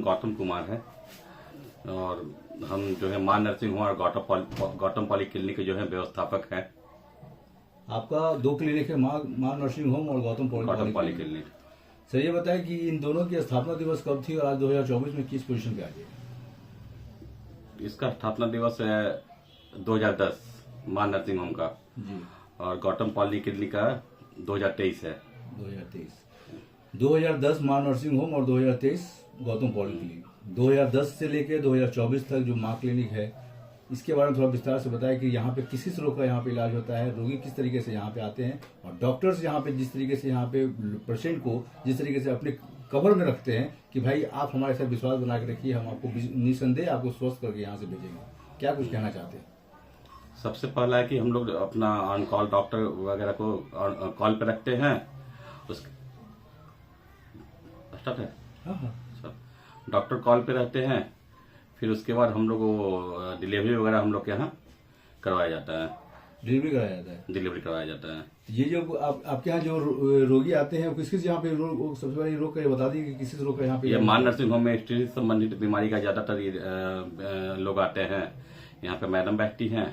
नाम गौतम कुमार है और हम जो है मां नर्सिंग होम और गौतम पॉलीक्लिनिक के जो है व्यवस्थापक हैं। आपका दो क्लिनिक है, मां नर्सिंग होम और गौतम पॉलीक्लिनिक। सर ये बताएं कि इन दोनों की स्थापना दिवस कब थी और आज 2024 में किस पोजीशन पे आ गई? इसका स्थापना दिवस है 2010 मां नर्सिंग होम का जी, और गौतम पॉलीक्लिनिक का 2023 है। 2010 मां नर्सिंग होम और 2023 गौतम पॉलीक्लिनिक। 2010 से लेकर 2024 तक जो मां क्लिनिक है, इसके बारे में थोड़ा विस्तार से बताएं कि यहाँ पे किस रोग का यहाँ पे इलाज होता है, रोगी किस तरीके से यहाँ पे आते हैं और डॉक्टर्स यहाँ पे जिस तरीके से यहाँ पे पेशेंट को जिस तरीके से अपने कवर में रखते हैं कि भाई आप हमारे साथ विश्वास बना के रखिए, हम आपको निसंदेह आपको स्वस्थ करके यहाँ से भेजेंगे। क्या कुछ कहना चाहते हैं? सबसे पहला है कि हम लोग अपना ऑन कॉल डॉक्टर वगैरह को कॉल पे रखते हैं। स्टार्ट है? हाँ, डॉक्टर कॉल पे रहते हैं, फिर उसके बाद हम लोग डिलीवरी वगैरह हम लोग के यहाँ करवाया जाता है। डिलीवरी कराया जाता है। डिलीवरी करवाया जाता है। ये जो आपके यहाँ जो रोगी आते हैं, किस यहाँ पे रोग, सबसे पहले रोग का ये बता दी कि किस रोग का यहाँ पे? ये मां नर्सिंग होम में स्त्री से संबंधित बीमारी का ज्यादातर लोग आते हैं। यहाँ पे मैडम बैठती हैं,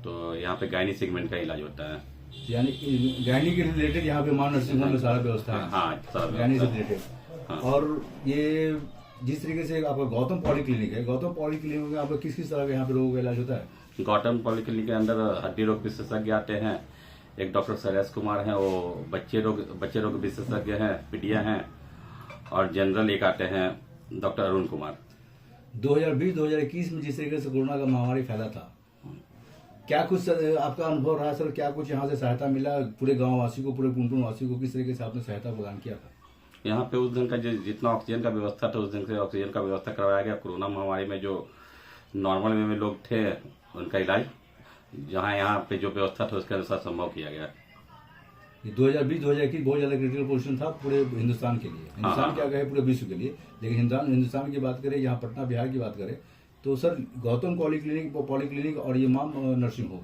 तो यहाँ पे गायनी सेगमेंट का इलाज होता है। यानी गायनी के रिलेटेड यहाँ पे मां नर्सिंग होम में सारा व्यवस्था है। हाँ, गायनी से रिलेटेड। हाँ। और ये जिस तरीके से आपका गौतम पॉलीक्लिनिक है, गौतम पॉलीक्लिनिक में आपका किस तरह का यहाँ पे रोगों का इलाज होता है? गौतम पॉलीक्लिनिक के अंदर हड्डी रोग विशेषज्ञ आते हैं। एक डॉक्टर शैलेश कुमार हैं, वो बच्चे रोग विशेषज्ञ हैं, पीडिया हैं। और जनरल एक आते हैं डॉक्टर अरुण कुमार। 2020-2021 में जिस तरीके से कोरोना का महामारी फैला था, क्या कुछ आपका अनुभव रहा सर? क्या कुछ यहाँ से सहायता मिला पूरे गाँव वासी को, पूरे पुनपुन वासी को? किस तरीके से आपने सहायता प्रदान किया था? यहाँ पे उस दिन का जितना ऑक्सीजन का व्यवस्था था, उस दिन से ऑक्सीजन का व्यवस्था करवाया गया। कोरोना महामारी में जो नॉर्मल वे में लोग थे, उनका इलाज यहाँ पे जो व्यवस्था था उसके अनुसार संभव किया गया। 2020-2021 बहुत ज्यादा क्रिटिकल पोजीशन था पूरे हिंदुस्तान के लिए। हिंदुस्तान क्या कहे, पूरे विश्व के लिए। लेकिन हिंदुस्तान की बात करें, यहाँ पटना बिहार की बात करें, तो सर गौतम पॉलीक्लिनिक और ये मां नर्सिंग होम,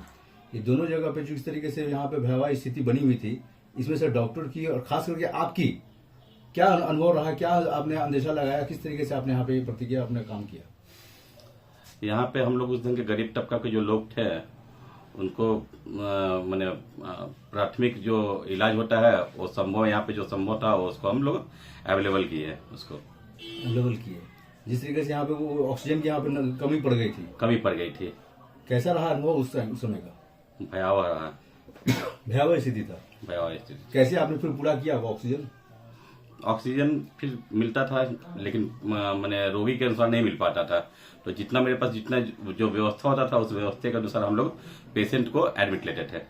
ये दोनों जगह पे जिस तरीके से यहाँ पे भयावह स्थिति बनी हुई थी, इसमें से डॉक्टर की और खास करके आपकी क्या अनुभव रहा? क्या आपने अंदेशा लगाया? किस तरीके से आपने यहाँ पे प्रतिक्रिया अपने काम किया? यहाँ पे हम लोग उस दिन के गरीब तबका के जो लोग थे, उनको मैंने प्राथमिक जो इलाज होता है वो संभव, यहाँ पे जो संभव था उसको हम लोग अवेलेबल किए। जिस तरीके से यहाँ पे वो ऑक्सीजन की यहाँ पे कमी पड़ गई थी। कैसा रहा अनुभव उस समय का? भयावह रहा। भयावह स्थिति था। कैसे आपने फिर पूरा किया ऑक्सीजन फिर मिलता था, लेकिन मैंने रोगी के अनुसार नहीं मिल पाता था। तो जितना मेरे पास जितना जो व्यवस्था होता था, उस व्यवस्था के अनुसार हम लोग पेशेंट को एडमिट करते थे।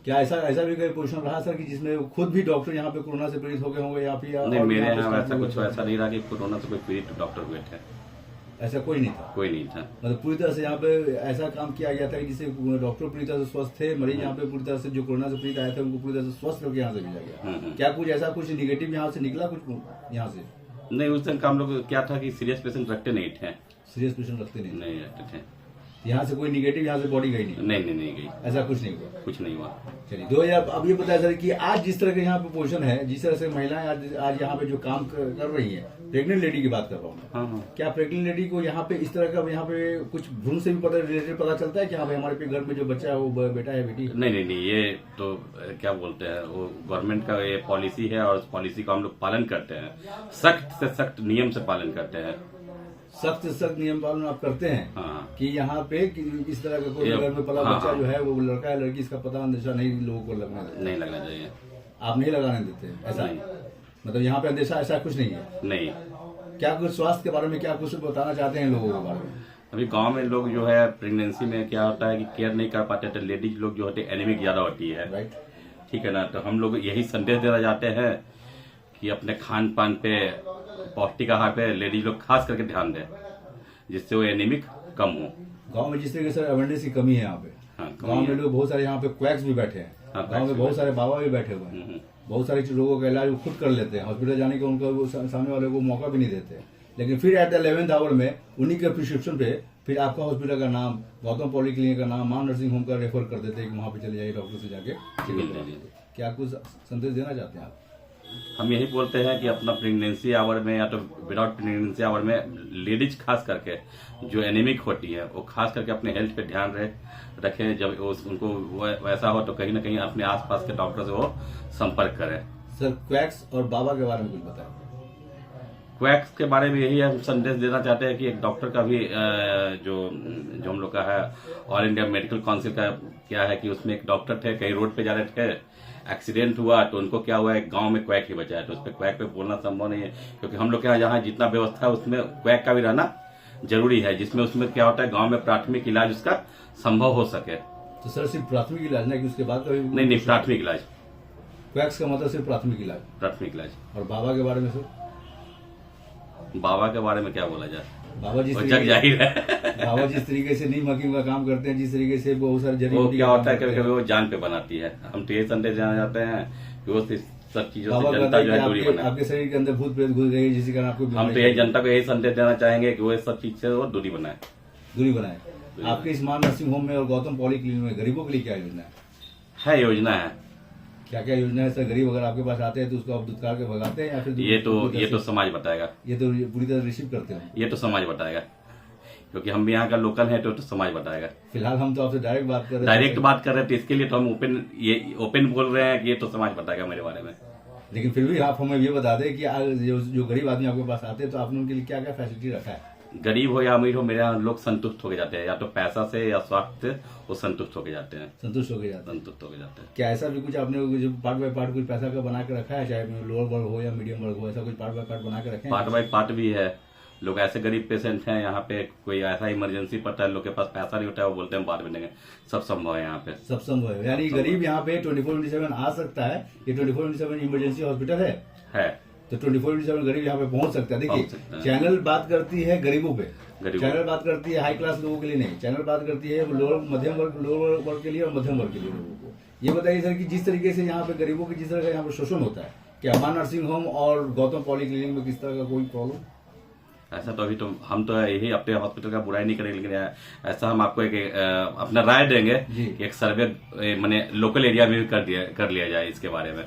क्या ऐसा भी कोई पोजीशन रहा सर कि जिसमें खुद भी डॉक्टर यहाँ पे कोरोना से पीड़ित हो गए होंगे या फिर? नहीं, मेरे यहाँ ऐसा नहीं रहा कि कोरोना से कोई पीड़ित डॉक्टर हुए थे। ऐसा कोई नहीं था। मतलब पूरी तरह से यहाँ पे ऐसा काम किया गया था कि जिससे डॉक्टर पूरी तरह से स्वस्थ थे, मरीज यहाँ पे पूरी तरह से जो कोरोना से पीड़ित आए थे उनको पूरी तरह से स्वस्थ करके यहाँ से भेजा गया। क्या कुछ ऐसा कुछ निगेटिव यहाँ से निकला कुछ यहाँ से? नहीं, उस दिन का हम लोग क्या था कि सीरियस पेशेंट रखते नहीं थे। नहीं रखते थे। यहाँ से कोई निगेटिव यहाँ से बॉडी गई नहीं गई। ऐसा कुछ नहीं हुआ। चलिए 2000 अब ये बताया सर कि आज जिस तरह के यहाँ पे पोजीशन है, जिस तरह से महिलाएं आज यहाँ पे जो काम कर रही है, प्रेग्नेंट लेडी की बात कर रहा हूँ। हाँ। क्या प्रेग्नेंट लेडी को यहाँ पे इस तरह का यहाँ पे कुछ भ्रूण से भी रिलेटेड पता चलता है कि हाँ भाई हमारे पे घर में जो बच्चा है वो बेटा है बेटी? नहीं, ये तो क्या बोलते हैं, वो गवर्नमेंट का ये पॉलिसी है और उस पॉलिसी का हम लोग पालन करते हैं। सख्त से सख्त नियम से पालन करते हैं। सख्त नियम पालन आप करते हैं? हाँ। कि यहाँ पे इस तरह का कोई घर में पला बच्चा जो है वो लड़का है लड़की, इसका पता अंदेशा नहीं लोगों को नहीं लगना चाहिए। आप नहीं लगाने देते? ऐसा नहीं, मतलब यहाँ पे अंदेशा ऐसा कुछ नहीं है? नहीं। क्या कुछ स्वास्थ्य के बारे में क्या कुछ बताना चाहते हैं लोगों के बारे में? अभी गांव में लोग जो है प्रेगनेंसी में क्या होता है कि केयर नहीं कर पाते, तो लेडीज लोग जो होते हैं एनीमिक ज्यादा होती है। राइट, ठीक है ना। तो हम लोग यही संदेश देना चाहते हैं कि अपने खान पान पे, पौष्टिक आहार पे लेडीज लोग खास करके ध्यान दें, जिससे वो एनीमिक कम हो। गांव में जिस तरीके से अवेयरनेस की कमी है यहाँ पे, गांव में लोग बहुत सारे यहाँ पे क्वैक्स भी बैठे हैं, गांव में बहुत सारे बाबा भी बैठे हुए हैं, बहुत सारे लोगों का इलाज वो खुद कर लेते हैं, हॉस्पिटल जाने का उनको सामने वाले को मौका भी नहीं देते। लेकिन फिर एट द 11th आवर में उन्हीं के प्रिस्क्रिप्शन पे फिर आपका हॉस्पिटल का नाम, गौतम पॉलीक्लिनिक का नाम, मां नर्सिंग होम का रेफर कर देते हैं कि वहाँ पे चले जाइए डॉक्टर से जाके। क्या कुछ संदेश देना चाहते हैं आप? हम यही बोलते हैं कि अपना प्रेगनेंसी आवर में या तो विदाउट प्रेगनेंसी आवर में लेडीज खास करके जो एनीमिक होती है वो खास करके अपने हेल्थ पे ध्यान रखें। जब उनको वैसा हो तो कहीं ना कहीं अपने आसपास के डॉक्टर से वो संपर्क करें। सर क्वैक्स और बाबा के बारे में कुछ बताएं। क्वैक्स के बारे में यही हम संदेश देना चाहते हैं कि एक डॉक्टर का भी जो हम लोग का है ऑल इंडिया मेडिकल काउंसिल का क्या है कि उसमें एक डॉक्टर थे, कहीं रोड पे जा रहे थे, एक्सीडेंट हुआ तो उनको क्या हुआ एक गांव में क्वैक ही बचा है। तो उस पर क्वैक पे बोलना संभव नहीं है, क्योंकि हम लोग के यहाँ जहाँ जितना व्यवस्था है उसमें क्वैक का भी रहना जरूरी है, जिसमें उसमें क्या होता है गांव में प्राथमिक इलाज उसका संभव हो सके। तो सर सिर्फ प्राथमिक इलाज ना कि उसके बाद कभी नहीं, प्राथमिक इलाज। क्वैक्स का मतलब सिर्फ प्राथमिक इलाज। प्राथमिक इलाज। और बाबा के बारे में सर? बाबा के बारे में क्या बोला जाए, बाबा जिस जग जाहिर है। बाबा जिस तरीके से नीम हकीम का काम करते हैं, जिस तरीके से बहुत सारे जड़ी वो क्या होता है कभी कभी वो जान पे बनाती है। हम तो ये संदेश देना चाहते हैं कि वो सब चीजों से जनता जो है दूरी बनाए। आपके शरीर के अंदर भूत प्रेत घुस गई जिसके कारण आपको हम तो यही जनता को यही संदेश देना चाहेंगे कि वो सब चीज से वो दूरी बनाए। दूरी बनाए। आपके इस मान नर्सिंग होम में और गौतम पॉली क्लिनिक में गरीबों के लिए क्या योजना है? योजना है। क्या क्या योजना है सर? गरीब अगर आपके पास आते हैं तो उसको आप दुत्कार के भगाते हैं या फिर ये तो समाज बताएगा। ये तो पूरी तरह रिसीव करते हैं? ये तो समाज बताएगा, क्योंकि हम भी यहाँ का लोकल है तो समाज बताएगा। फिलहाल हम तो आपसे डायरेक्ट बात कर रहे हैं। डायरेक्ट बात कर रहे हैं तो इसके लिए तो हम ओपन बोल रहे हैं कि ये तो समाज बताएगा मेरे बारे में। लेकिन फिर भी आप हमें ये बता दें कि जो गरीब आदमी आपके पास आते हैं तो आपने उनके लिए क्या क्या फैसिलिटी रखा है? गरीब हो या अमीर हो, मेरे यहाँ लोग संतुष्ट होके जाते हैं, या तो पैसा से या स्वास्थ्य से वो संतुष्ट होके जाते हैं। संतुष्ट होके जाते हैं। संतुष्ट होके जाते हैं। क्या ऐसा भी कुछ आपने जो पार्ट बाय पार्ट कुछ पैसा का बना के रखा है, चाहे लोअर वर्ग हो या मीडियम वर्ग हो, ऐसा कुछ पार्ट बाय पार्ट बना के रखे हैं? पार्ट बाय पार्ट भी है। लोग ऐसे गरीब पेशेंट हैं यहाँ पे, कोई ऐसा इमरजेंसी पड़ता है, लोग के पास पैसा नहीं होता है, वो बोलते हैं बाद में देंगे। सब संभव है यहाँ पे। सब संभव है, यानी गरीब यहाँ पे 24/7 आ सकता है। ये 24/7 इमरजेंसी हॉस्पिटल है तो 24/7 गरीब यहाँ पे पहुंच सकता है। देखिए चैनल बात करती है गरीबों पे, चैनल बात करती है हाई क्लास लोगों के लिए नहीं, चैनल बात करती है लोअर वर्ग के लिए और मध्यम वर्ग के लिए लोगों को। ये बताइए सर कि जिस तरीके से यहाँ पे गरीबों की जिस तरह का यहाँ पे शोषण होता है, क्या अमान नर्सिंग होम और गौतम पॉली क्लिनिक में किस तरह का कोई प्रॉब्लम? ऐसा तो अभी तो हम तो यही अपने हॉस्पिटल का बुराई नहीं करेंगे, लेकिन ऐसा हम आपको एक अपना राय देंगे कि एक सर्वे माने लोकल एरिया में भी कर लिया जाए इसके बारे में।